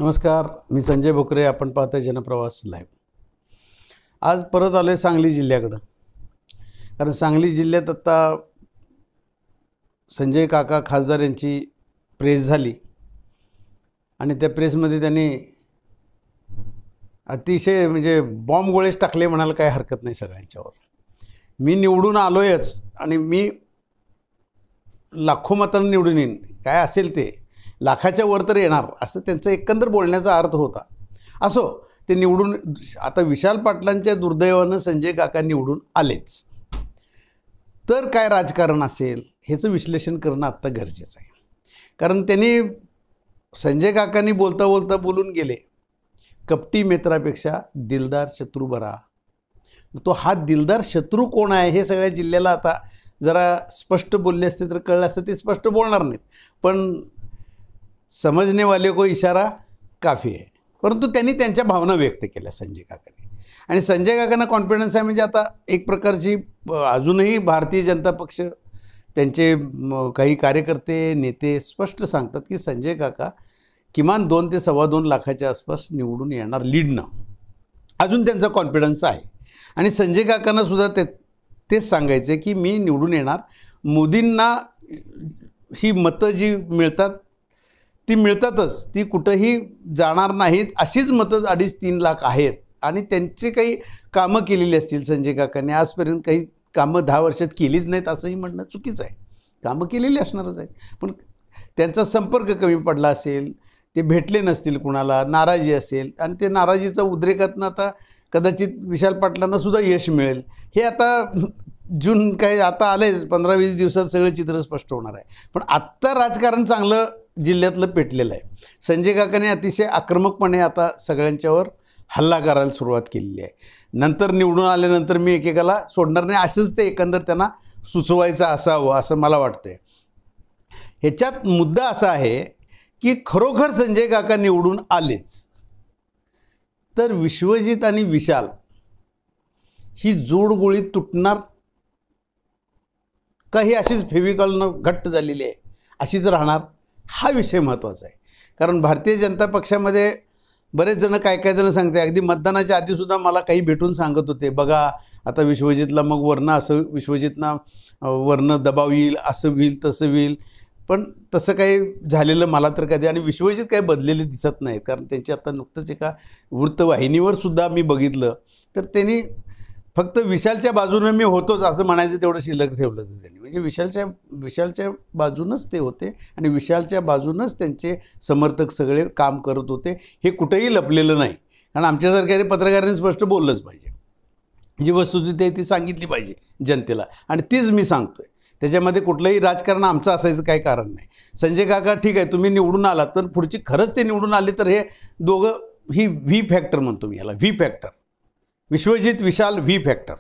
नमस्कार, मी संजय भोकरे. आपण पाहताय जनप्रवास लाईव्ह. आज परत आलोय सांगली जिल्ह्याकडं. कारण सांगली जिल्ह्यात आता संजय काका खासदार यांची प्रेस झाली आणि त्या प्रेसमध्ये त्यांनी अतिशय म्हणजे बॉम्ब गोळेच टाकले म्हणायला काही हरकत नाही सगळ्यांच्यावर. मी निवडून आलोयच आणि मी लाखो मतांनी निवडून येईन, काय असेल ते लाखाच्या वर तर येणार, असं त्यांचा एकंदर बोलण्याचा अर्थ होता. असो, ते निवडून आता विशाल पाटलांच्या दुर्दैवानं संजय काका निवडून आलेच. तर काय राजकारण असेल ह्याचं विश्लेषण करणं आत्ता गरजेचं आहे. कारण त्यांनी संजय काकांनी बोलता बोलता बोलून गेले, कपटी मित्रापेक्षा दिलदार शत्रू बरा. तो हा दिलदार शत्रू कोण आहे हे सगळ्या जिल्ह्याला आता जरा स्पष्ट बोलले असते तर कळलं असतं. ते स्पष्ट बोलणार नाहीत, पण समजने वाले को इशारा काफ़ी आहे. परंतु त्यांनी त्यांच्या भावना व्यक्त केल्या संजय काकांनी. आणि संजय काकांना कॉन्फिडन्स आहे. म्हणजे आता एक प्रकारची अजूनही भारतीय जनता पक्ष त्यांचे काही कार्यकर्ते नेते स्पष्ट सांगतात की संजय काका किमान 2 ते 2.25 लाखाच्या आसपास निवडून येणार लीडनं. अजून त्यांचा कॉन्फिडन्स आहे. आणि संजय काकांना सुद्धा तेच सांगायचं आहे की मी निवडून येणार. मोदींना ही मतं जी मिळतात ती मिळतातच, ती कुठंही जाणार नाहीत. अशीच मतं 2.5-3 लाख आहेत. आणि त्यांचे काही कामं केलेली असतील संजय काकांनी आजपर्यंत, काही कामं 10 वर्षात केलीच नाहीत असंही म्हणणं चुकीचं आहे. कामं केलेली असणारच आहेत, पण त्यांचा संपर्क कमी पडला असेल, ते भेटले नसतील कुणाला, नाराजी असेल आणि ते नाराजीचा उद्रेकातनं आता कदाचित विशाल पाटलांना सुद्धा यश मिळेल. हे आता जून काय आता आलेच, 15-20 दिवसात सगळं चित्र स्पष्ट होणार आहे. पण आत्ता राजकारण चांगलं जिल्ह्यातलं पेटलेलं आहे. संजय काकांनी अतिशय आक्रमकपणे आता सगळ्यांच्यावर हल्ला करायला सुरुवात केलेली आहे. नंतर निवडून आल्यानंतर मी एकेकाला सोडणार नाही असंच ते एकंदर त्यांना सुचवायचं असावं असं मला वाटतंय. ह्याच्यात मुद्दा असा आहे की खरोखर संजय काका निवडून आलेच तर विश्वजित आणि विशाल ही जोडगोळी तुटणार का, ही अशीच फेविकॉलनं घट्ट झालेली आहे, अशीच राहणार, हा विषय महत्त्वाचा आहे. कारण भारतीय जनता पक्षामध्ये बरेच जण काय जण सांगते, अगदी मतदानाच्या आधीसुद्धा मला काही भेटून सांगत होते, बघा आता विश्वजितला मग वरनं असं, विश्वजितना वरनं दबाव येईल, असं होईल तसं होईल. पण तसं काही झालेलं मला तर कधी, आणि विश्वजित काही बदलेले दिसत नाहीत. कारण त्यांची आता नुकतंच एका वृत्तवाहिनीवर सुद्धा मी बघितलं तर त्यांनी फक्त विशालच्या बाजूनं मी होतोच असं म्हणायचं तेवढं शिल्लक ठेवलं होतं त्यांनी. म्हणजे विशालच्या बाजूनच ते होते आणि विशालच्या बाजूनच त्यांचे समर्थक सगळे काम करत होते. हे कुठेही लपलेलं नाही. कारण आमच्यासारख्या पत्रकारांनी स्पष्ट बोललंच पाहिजे, जी वस्तुस्थिती आहे ती सांगितली पाहिजे जनतेला, आणि तीच मी सांगतोय. त्याच्यामध्ये कुठलंही राजकारण आमचं असायचं काही कारण नाही. संजय काका ठीक आहे, तुम्ही निवडून आलात तर पुढची खरंच ते निवडून आले तर हे दोघं, ही व्ही फॅक्टर म्हणतो मी याला, व्ही फॅक्टर, विश्वजित विशाल व्ही फॅक्टर,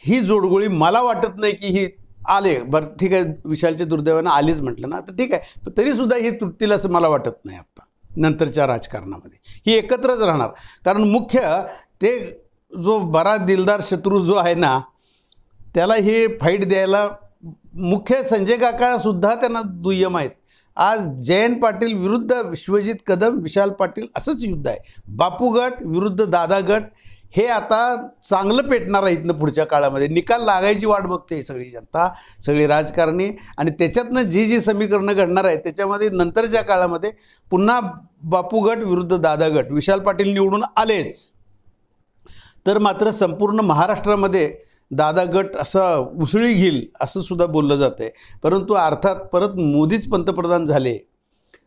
ही जोडगोळी मला वाटत नाही की ही आले. बरं ठीक आहे, विशालच्या दुर्दैवानं आलीच म्हटलं ना तर ठीक आहे, पण तरीसुद्धा ही तुटतील असं मला वाटत नाही. आत्ता नंतरच्या राजकारणामध्ये ही एकत्रच राहणार. कारण मुख्य ते जो बरा दिलदार शत्रू जो आहे ना, त्याला हे फाईट द्यायला मुख्य संजय काकासुद्धा त्यांना दुय्यम आहेत. आज जयंत पाटील विरुद्ध विश्वजित कदम, विशाल पाटील असंच युद्ध आहे. बापू गट विरुद्ध दादा गट हे आता चांगलं पेटणार आहे. इथनं पुढच्या काळामध्ये निकाल लागायची वाट बघते सगळी जनता, सगळी राजकारणी. आणि त्याच्यातनं जी समीकरणं घडणार आहेत त्याच्यामध्ये नंतरच्या काळामध्ये पुन्हा बापू गट विरुद्ध दादा गट, विशाल पाटील निवडून आलेच तर मात्र संपूर्ण महाराष्ट्रामध्ये दादा गट असा उसळी घेईल असं सुद्धा बोललं जातं आहे. परंतु अर्थात परत मोदीच पंतप्रधान झाले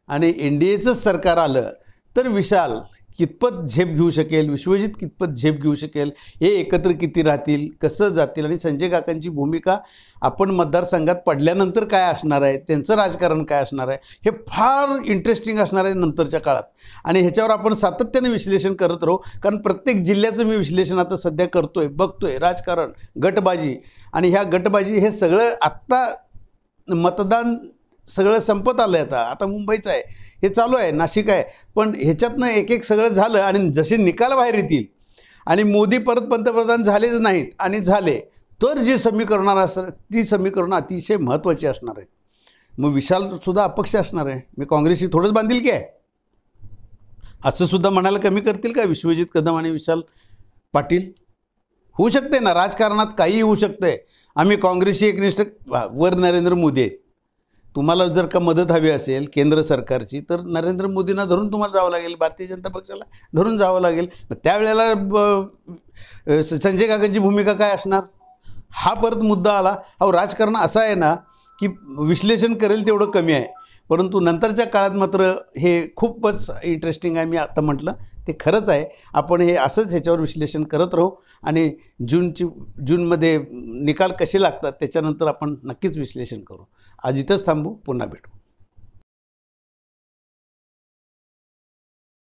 आणि NDAचंच सरकार आलं तर विशाल कितपत झेप घेऊ शकेल, विश्वजित कितपत झेप घेऊ शकेल, हे एकत्र किती राहतील, कसं जातील, आणि संजय काकांची भूमिका आपण मतदारसंघात पडल्यानंतर काय असणार आहे, त्यांचं राजकारण काय असणार आहे, हे फार इंटरेस्टिंग असणार आहे नंतरच्या काळात. आणि ह्याच्यावर आपण सातत्याने विश्लेषण करत राहू. कारण प्रत्येक जिल्ह्याचं मी विश्लेषण आता सध्या करतोय, बघतोय. राजकारण, गटबाजी, आणि ह्या गटबाजी हे सगळं आत्ता मतदान सगळं संपत आलं आहे. आता मुंबईचं आहे, हे चालू आहे, नाशिक आहे, पण ह्याच्यातनं एक सगळं झालं. आणि जसे निकाल बाहेर येतील आणि मोदी परत पंतप्रधान झालेच नाहीत आणि झाले तर जी समीकरणं असणार ती समीकरणं अतिशय महत्त्वाची असणार आहेत. मग विशालसुद्धा अपक्ष असणार आहे. मी काँग्रेसशी थोडंच बांधील की आहे, असं सुद्धा म्हणायला कमी करतील का विश्वजित कदम आणि विशाल पाटील? होऊ शकते ना, राजकारणात काहीही होऊ शकतंय. आम्ही काँग्रेसशी एकनिष्ठ, वर नरेंद्र मोदी आहेत. तुम्हाला जर का मदत हवी असेल केंद्र सरकारची तर नरेंद्र मोदींना धरून तुम्हाला जावं लागेल, भारतीय जनता पक्षाला धरून जावं लागेल. त्यावेळेला संजय काकांची भूमिका काय असणार हा परत मुद्दा आला. अहो राजकारण असं आहे ना की विश्लेषण करेल तेवढं कमी आहे, परंतु नंतरच्या काळात मात्र हे खूपच इंटरेस्टिंग आहे. मी आता म्हटलं ते खरंच आहे. आपण हे असंच ह्याच्यावर विश्लेषण करत राहू आणि जूनमध्ये निकाल कसे लागतात त्याच्यानंतर आपण नक्कीच विश्लेषण करू. आज इथंच थांबू, पुन्हा भेटू.